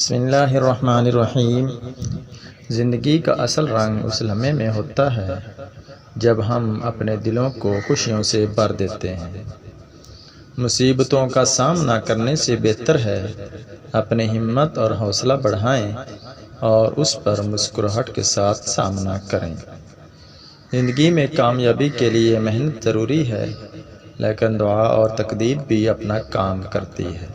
بسم اللہ الرحمن الرحیم۔ زندگی کا اصل رنگ اس لمحے میں ہوتا ہے جب ہم اپنے دلوں کو خوشیوں سے بھر دیتے ہیں۔ مصیبتوں کا سامنا کرنے سے بہتر ہے اپنی ہمت اور حوصلہ بڑھائیں اور اس پر مسکراہٹ کے ساتھ سامنا کریں۔ زندگی میں کامیابی کے لیے محنت ضروری ہے، لیکن دعا اور تقدیر بھی اپنا کام کرتی ہے۔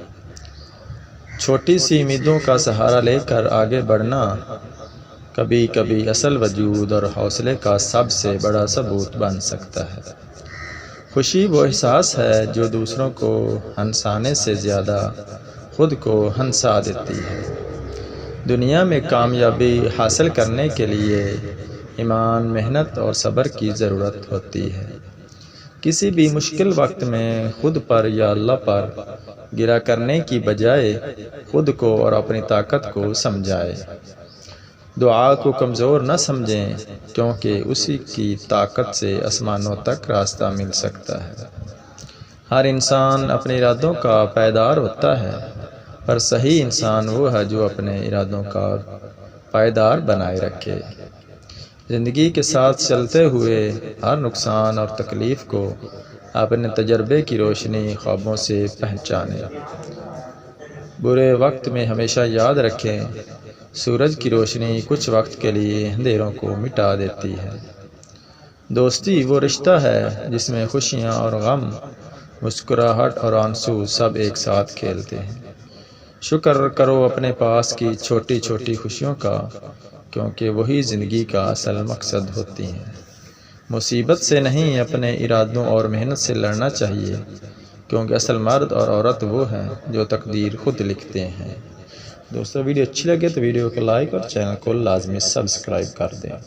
چھوٹی سی امیدوں کا سہارا لے کر آگے بڑھنا کبھی کبھی اصل وجود اور حوصلے کا سب سے بڑا ثبوت بن سکتا ہے۔ خوشی وہ احساس ہے جو دوسروں کو ہنسانے سے زیادہ خود کو ہنسا دیتی ہے۔ دنیا میں کامیابی حاصل کرنے کے لیے ایمان، محنت اور صبر کی ضرورت ہوتی ہے۔ کسی بھی مشکل وقت میں خود پر یا اللہ پر گرا کرنے کی بجائے خود کو اور اپنی طاقت کو سمجھائے۔ دعا کو کمزور نہ سمجھیں، کیونکہ اسی کی طاقت سے آسمانوں تک راستہ مل سکتا ہے۔ ہر انسان اپنے ارادوں کا پائیدار ہوتا ہے، پر صحیح انسان وہ ہے جو اپنے ارادوں کا پائیدار بنائے رکھے۔ زندگی کے ساتھ چلتے ہوئے ہر نقصان اور تکلیف کو اپنے تجربے کی روشنی خوابوں سے پہچانیں۔ برے وقت میں ہمیشہ یاد رکھیں، سورج کی روشنی کچھ وقت کے لیے اندھیروں کو مٹا دیتی ہے۔ دوستی وہ رشتہ ہے جس میں خوشیاں اور غم، مسکراہٹ اور آنسو سب ایک ساتھ کھیلتے ہیں۔ شکر کرو اپنے پاس کی چھوٹی چھوٹی خوشیوں کا، کیونکہ وہی زندگی کا اصل مقصد ہوتی ہیں۔ مصیبت سے نہیں، اپنے ارادوں اور محنت سے لڑنا چاہیے، کیونکہ اصل مرد اور عورت وہ ہیں جو تقدیر خود لکھتے ہیں۔ دوستو، ویڈیو اچھی لگے تو ویڈیو کو لائک اور چینل کو لازمی سبسکرائب کر دیں۔